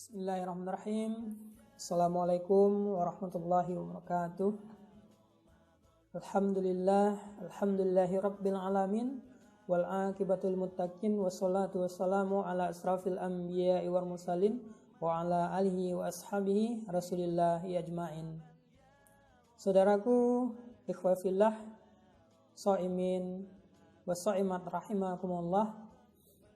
Bismillahirrahmanirrahim. Assalamualaikum warahmatullahi wabarakatuh. Alhamdulillahi rabbil alamin wal aqibatul muttaqin wassalatu wassalamu ala asrafil anbiya'i wal mursalin wa ala alihi wa ashabihi rasulillahi ajmain. Saudaraku, ikhwafillah, shaimin wa shaimat rahimakumullah.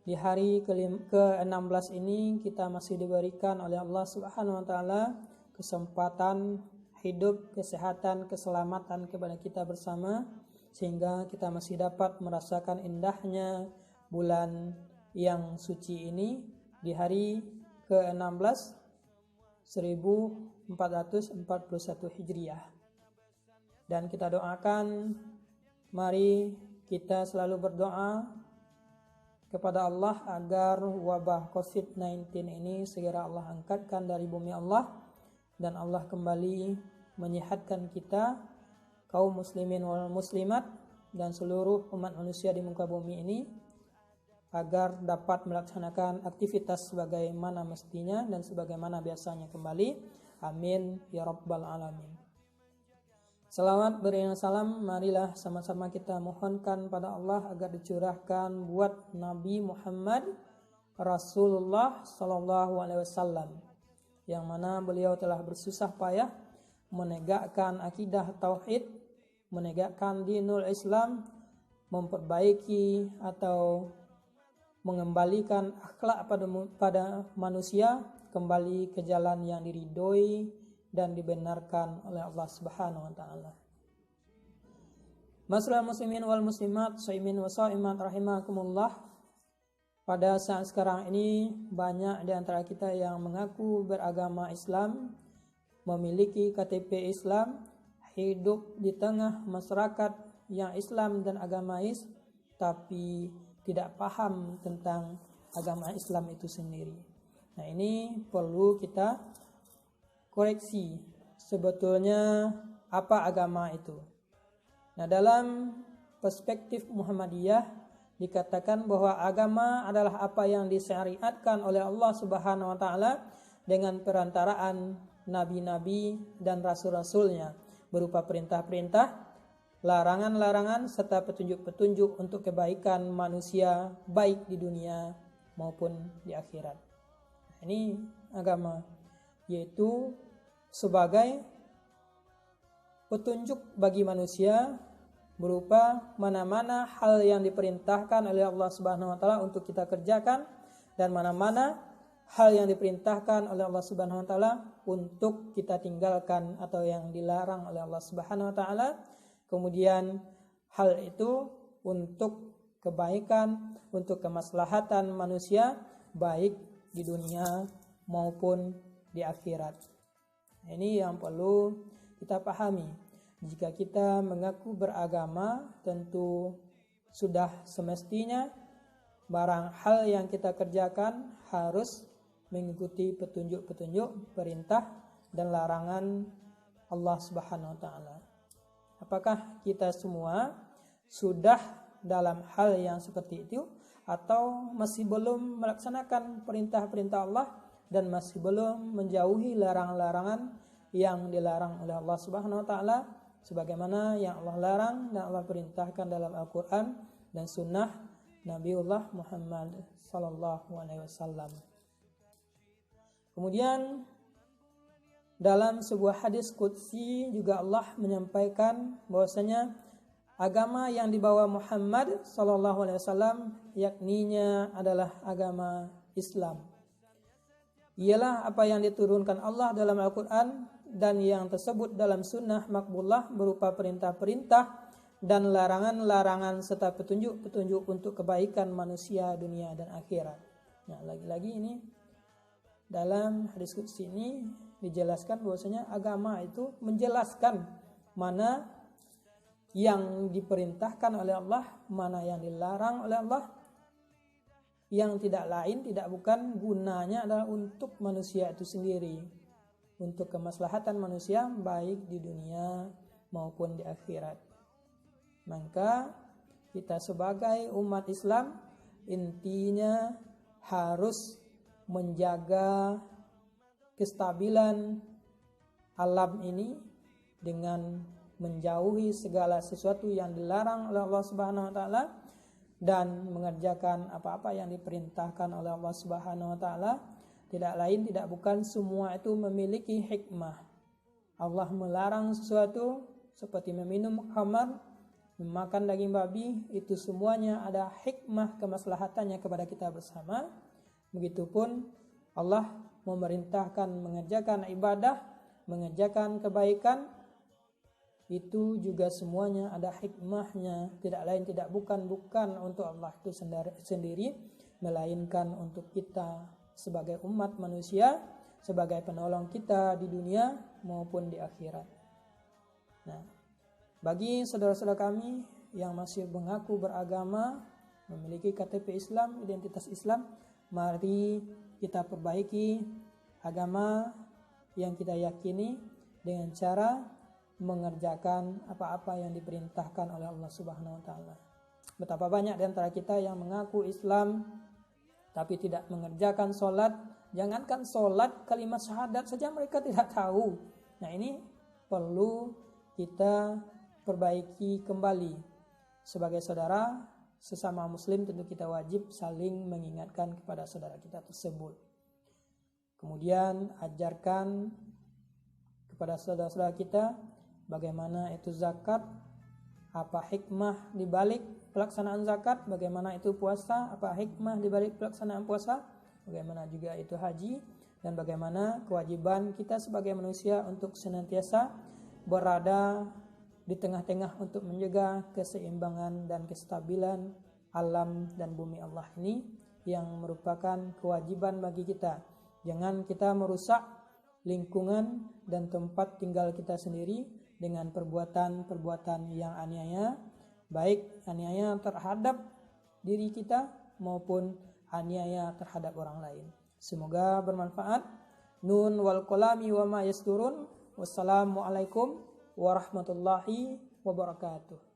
Di hari ke-16 ini kita masih diberikan oleh Allah Subhanahu wa taala kesempatan hidup, kesehatan, keselamatan kepada kita bersama, sehingga kita masih dapat merasakan indahnya bulan yang suci ini di hari ke-16 1441 Hijriah. Dan kita doakan, mari kita selalu berdoa kepada Allah agar wabah COVID-19 ini segera Allah angkatkan dari bumi Allah, dan Allah kembali menyehatkan kita, kaum muslimin wal muslimat, dan seluruh umat manusia di muka bumi ini, agar dapat melaksanakan aktivitas sebagaimana mestinya dan sebagaimana biasanya kembali. Amin ya rabbal alamin. Salawat beriring salam, marilah sama-sama kita mohonkan pada Allah agar dicurahkan buat Nabi Muhammad Rasulullah Sallallahu Alaihi Wasallam, yang mana beliau telah bersusah payah menegakkan akidah tauhid, menegakkan dinul Islam, memperbaiki atau mengembalikan akhlak pada manusia kembali ke jalan yang diridhoi dan dibenarkan oleh Allah Subhanahu wa taala. Masyaallah muslimin wal muslimat, shaimin wa shaimat rahimakumullah. Pada saat sekarang ini banyak di antara kita yang mengaku beragama Islam, memiliki KTP Islam, hidup di tengah masyarakat yang Islam dan agamais, tapi tidak paham tentang agama Islam itu sendiri. Nah, ini perlu kita koreksi, sebetulnya apa agama itu. Nah, dalam perspektif Muhammadiyah dikatakan bahwa agama adalah apa yang disyariatkan oleh Allah Subhanahu wa taala dengan perantaraan nabi-nabi dan rasul-rasulnya, berupa perintah-perintah, larangan-larangan, serta petunjuk-petunjuk untuk kebaikan manusia baik di dunia maupun di akhirat. Ini agama, yaitu sebagai petunjuk bagi manusia berupa mana-mana hal yang diperintahkan oleh Allah Subhanahu wa taala untuk kita kerjakan, dan mana-mana hal yang diperintahkan oleh Allah Subhanahu wa taala untuk kita tinggalkan atau yang dilarang oleh Allah Subhanahu wa taala. Kemudian hal itu untuk kebaikan, untuk kemaslahatan manusia baik di dunia maupun di akhirat. Ini yang perlu kita pahami. Jika kita mengaku beragama, tentu sudah semestinya barang hal yang kita kerjakan harus mengikuti petunjuk-petunjuk, perintah dan larangan Allah Subhanahu wa taala. Apakah kita semua sudah dalam hal yang seperti itu, atau masih belum melaksanakan perintah-perintah Allah dan masih belum menjauhi larangan-larangan yang dilarang oleh Allah Subhanahu wa taala, sebagaimana yang Allah larang dan Allah perintahkan dalam Al-Qur'an dan sunnah Nabiullah Muhammad sallallahu alaihi wasallam. Kemudian dalam sebuah hadis qudsi juga Allah menyampaikan bahwasanya agama yang dibawa Muhammad sallallahu alaihi wasallam yakninya adalah agama Islam. Ialah apa yang diturunkan Allah dalam Al-Quran dan yang tersebut dalam sunnah makbulah, berupa perintah-perintah dan larangan-larangan serta petunjuk-petunjuk untuk kebaikan manusia dunia dan akhirat. Nah, lagi-lagi ini dalam hadis qudsi ini dijelaskan bahwasanya agama itu menjelaskan mana yang diperintahkan oleh Allah, mana yang dilarang oleh Allah, yang tidak lain tidak bukan gunanya adalah untuk manusia itu sendiri, untuk kemaslahatan manusia baik di dunia maupun di akhirat. Maka kita sebagai umat Islam intinya harus menjaga kestabilan alam ini dengan menjauhi segala sesuatu yang dilarang oleh Allah Subhanahu wa taala dan mengerjakan apa-apa yang diperintahkan oleh Allah Subhanahu wa taala. Tidak lain tidak bukan semua itu memiliki hikmah. Allah melarang sesuatu seperti meminum khamar, memakan daging babi, itu semuanya ada hikmah kemaslahatannya kepada kita bersama. Begitupun Allah memerintahkan mengerjakan ibadah, mengerjakan kebaikan, itu juga semuanya ada hikmahnya. Tidak lain tidak bukan untuk Allah itu sendiri, melainkan untuk kita sebagai umat manusia, sebagai penolong kita di dunia maupun di akhirat. Nah, bagi saudara-saudara kami yang masih mengaku beragama, memiliki KTP Islam, identitas Islam, mari kita perbaiki agama yang kita yakini dengan cara mengerjakan apa-apa yang diperintahkan oleh Allah Subhanahu wa taala. Betapa banyak di antara kita yang mengaku Islam tapi tidak mengerjakan sholat. Jangankan sholat, kalimat syahadat saja mereka tidak tahu. Nah, ini perlu kita perbaiki kembali. Sebagai saudara sesama muslim tentu kita wajib saling mengingatkan kepada saudara kita tersebut. Kemudian ajarkan kepada saudara-saudara kita bagaimana itu zakat, apa hikmah di balik pelaksanaan zakat, bagaimana itu puasa, apa hikmah di balik pelaksanaan puasa, bagaimana juga itu haji, dan bagaimana kewajiban kita sebagai manusia untuk senantiasa berada di tengah-tengah untuk menjaga keseimbangan dan kestabilan alam dan bumi Allah ini yang merupakan kewajiban bagi kita. Jangan kita merusak lingkungan dan tempat tinggal kita sendiri dengan perbuatan-perbuatan yang aniaya, baik aniaya terhadap diri kita maupun aniaya terhadap orang lain. Semoga bermanfaat. Nun wal qalami wa ma yasturun. Wassalamualaikum warahmatullahi wabarakatuh.